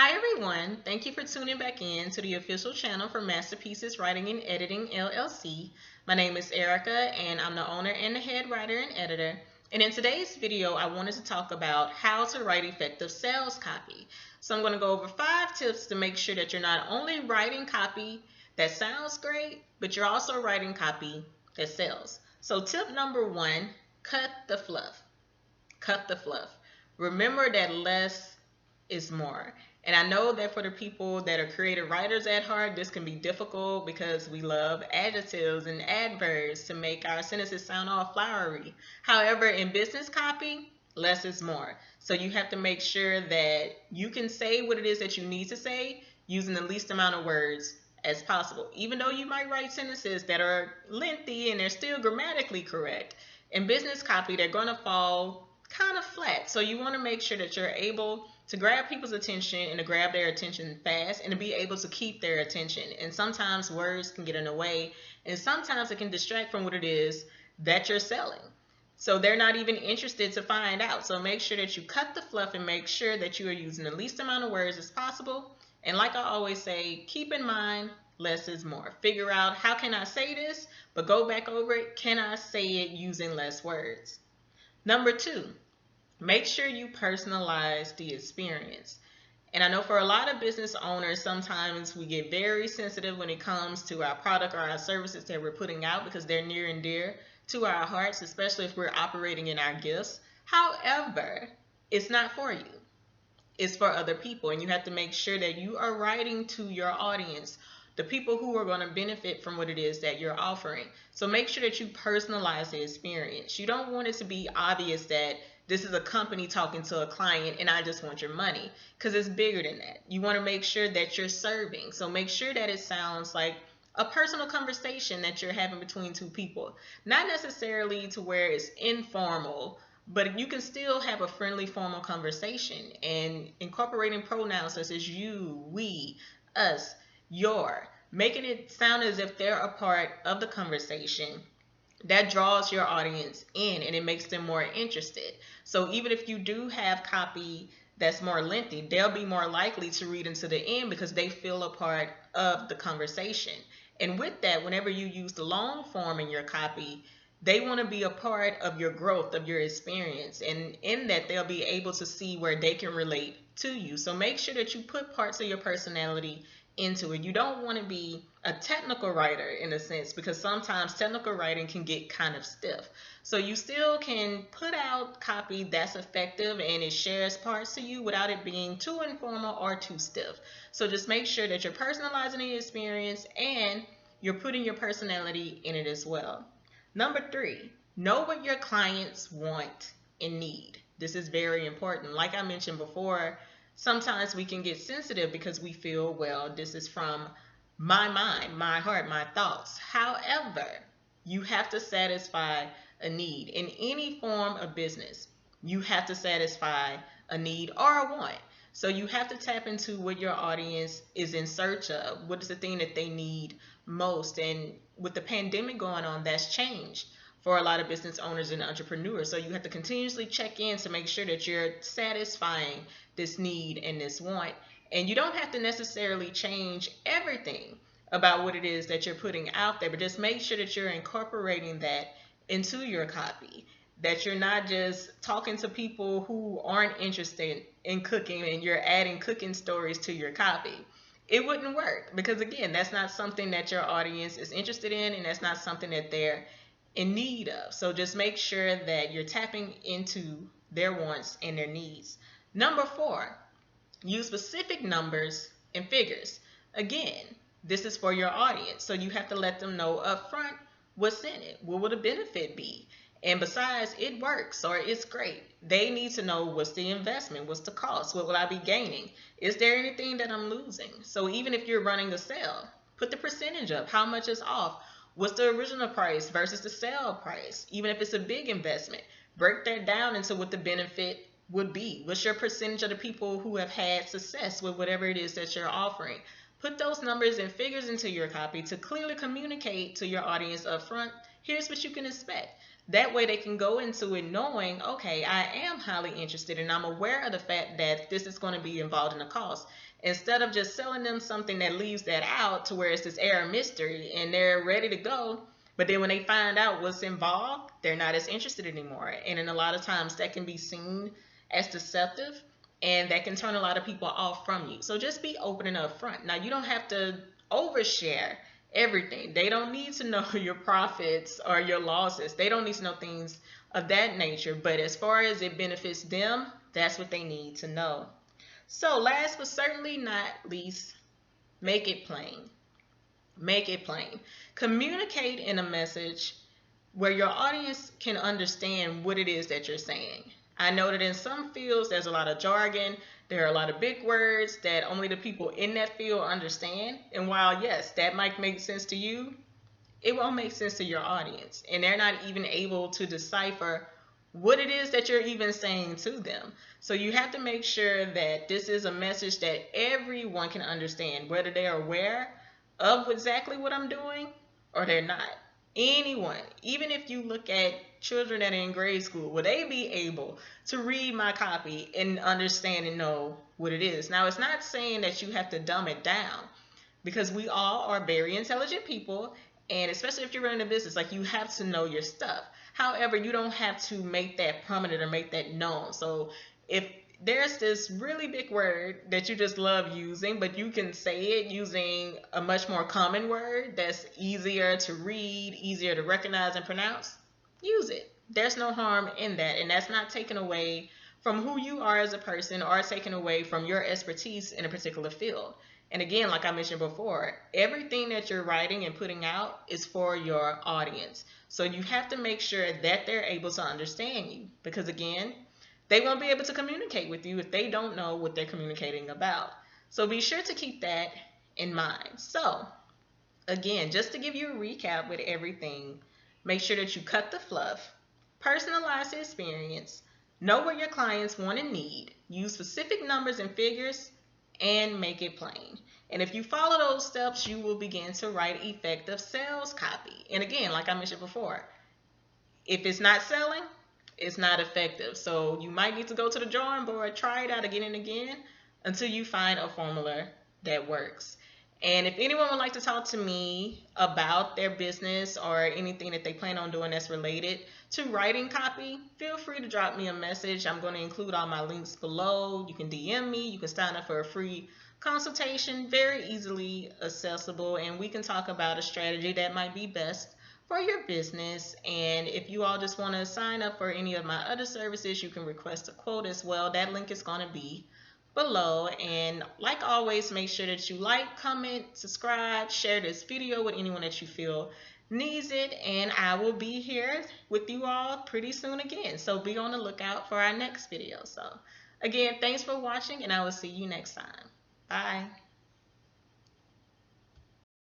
Hi everyone, thank you for tuning back in to the official channel for Masterpieces Writing and Editing LLC. My name is Erica and I'm the owner and the head writer and editor. And in today's video, I wanted to talk about how to write effective sales copy. So I'm going to go over 5 tips to make sure that you're not only writing copy that sounds great, but you're also writing copy that sells. So tip number 1, cut the fluff. Cut the fluff. Remember that less is more. And I know that for the people that are creative writers at heart, this can be difficult because we love adjectives and adverbs to make our sentences sound all flowery. However, in business copy, less is more. So you have to make sure that you can say what it is that you need to say using the least amount of words as possible. Even though you might write sentences that are lengthy and they're still grammatically correct, in business copy, they're going to fall kind of flat. So you want to make sure that you're able to grab people's attention and to grab their attention fast and to be able to keep their attention. And sometimes words can get in the way, and sometimes it can distract from what it is that you're selling. So they're not even interested to find out. So make sure that you cut the fluff and make sure that you are using the least amount of words as possible. And like I always say, keep in mind, less is more. Figure out, how can I say this, but go back over it. Can I say it using less words? Number 2, make sure you personalize the experience. And I know for a lot of business owners, sometimes we get very sensitive when it comes to our product or our services that we're putting out because they're near and dear to our hearts, especially if we're operating in our gifts. However, it's not for you. It's for other people, and you have to make sure that you are writing to your audience, the people who are going to benefit from what it is that you're offering. So make sure that you personalize the experience. You don't want it to be obvious that this is a company talking to a client and I just want your money, because it's bigger than that. You want to make sure that you're serving. So make sure that it sounds like a personal conversation that you're having between two people. Not necessarily to where it's informal, but you can still have a friendly, formal conversation, and incorporating pronouns such as you, we, us, your, making it sound as if they're a part of the conversation. That draws your audience in and it makes them more interested. So even if you do have copy that's more lengthy, they'll be more likely to read into the end because they feel a part of the conversation. And with that, whenever you use the long form in your copy, they want to be a part of your growth, of your experience. And in that, they'll be able to see where they can relate to you. So make sure that you put parts of your personality into it. You don't want to be a technical writer in a sense, because sometimes technical writing can get kind of stiff. So you still can put out copy that's effective and it shares parts to you without it being too informal or too stiff. So just make sure that you're personalizing the experience and you're putting your personality in it as well. Number 3, know what your clients want and need. This is very important. Like I mentioned before, sometimes we can get sensitive because we feel, well, this is from my mind, my heart, my thoughts. However, you have to satisfy a need. In any form of business, you have to satisfy a need or a want. So you have to tap into what your audience is in search of. What is the thing that they need most? And with the pandemic going on, that's changed for a lot of business owners and entrepreneurs. So you have to continuously check in to make sure that you're satisfying this need and this want. And you don't have to necessarily change everything about what it is that you're putting out there, but just make sure that you're incorporating that into your copy, that you're not just talking to people who aren't interested in cooking and you're adding cooking stories to your copy. It wouldn't work because, again, that's not something that your audience is interested in, and that's not something that they're in need of. So just make sure that you're tapping into their wants and their needs. Number 4, use specific numbers and figures. Again, this is for your audience, so you have to let them know up front what's in it. What will the benefit be? And besides, it works or it's great. They need to know, what's the investment? What's the cost? What will I be gaining? Is there anything that I'm losing? So even if you're running a sale, put the percentage up. How much is off? What's the original price versus the sale price? Even if it's a big investment, break that down into what the benefit would be. What's your percentage of the people who have had success with whatever it is that you're offering? Put those numbers and figures into your copy to clearly communicate to your audience up front, here's what you can expect. That way they can go into it knowing, okay, I am highly interested and I'm aware of the fact that this is going to be involved in a cost. Instead of just selling them something that leaves that out to where it's this air of mystery and they're ready to go, but then when they find out what's involved, they're not as interested anymore. And in a lot of times that can be seen as deceptive, and that can turn a lot of people off from you. So just be open and upfront. Now, you don't have to overshare everything. They don't need to know your profits or your losses. They don't need to know things of that nature. But as far as it benefits them, that's what they need to know. So last but certainly not least, make it plain. Make it plain. Communicate in a message where your audience can understand what it is that you're saying. I know that in some fields there's a lot of jargon, there are a lot of big words that only the people in that field understand. And while yes, that might make sense to you, it won't make sense to your audience. And they're not even able to decipher what it is that you're even saying to them. So you have to make sure that this is a message that everyone can understand, whether they're aware of exactly what I'm doing or they're not. Anyone, even if you look at children that are in grade school, will they be able to read my copy and understand and know what it is? Now, it's not saying that you have to dumb it down, because we all are very intelligent people, and especially if you're running a business, like, you have to know your stuff. However, you don't have to make that prominent or make that known. So if there's this really big word that you just love using, but you can say it using a much more common word that's easier to read, easier to recognize and pronounce, use it. There's no harm in that, and that's not taken away from who you are as a person or taken away from your expertise in a particular field. And again, like I mentioned before, everything that you're writing and putting out is for your audience. So you have to make sure that they're able to understand you, because again, they won't be able to communicate with you if they don't know what they're communicating about. So be sure to keep that in mind. So again, just to give you a recap with everything, make sure that you cut the fluff, personalize the experience, know what your clients want and need, use specific numbers and figures, and make it plain. And if you follow those steps, you will begin to write effective sales copy. And again, like I mentioned before, if it's not selling, it's not effective. So you might need to go to the drawing board, try it out again and again until you find a formula that works. And if anyone would like to talk to me about their business or anything that they plan on doing that's related to writing copy, feel free to drop me a message. I'm going to include all my links below. You can DM me. You can sign up for a free consultation, very easily accessible, and we can talk about a strategy that might be best for your business. And if you all just want to sign up for any of my other services, you can request a quote as well. That link is going to be below. And like always, make sure that you like, comment, subscribe, share this video with anyone that you feel needs it, and I will be here with you all pretty soon again. So be on the lookout for our next video. So again, thanks for watching, and I will see you next time. Bye.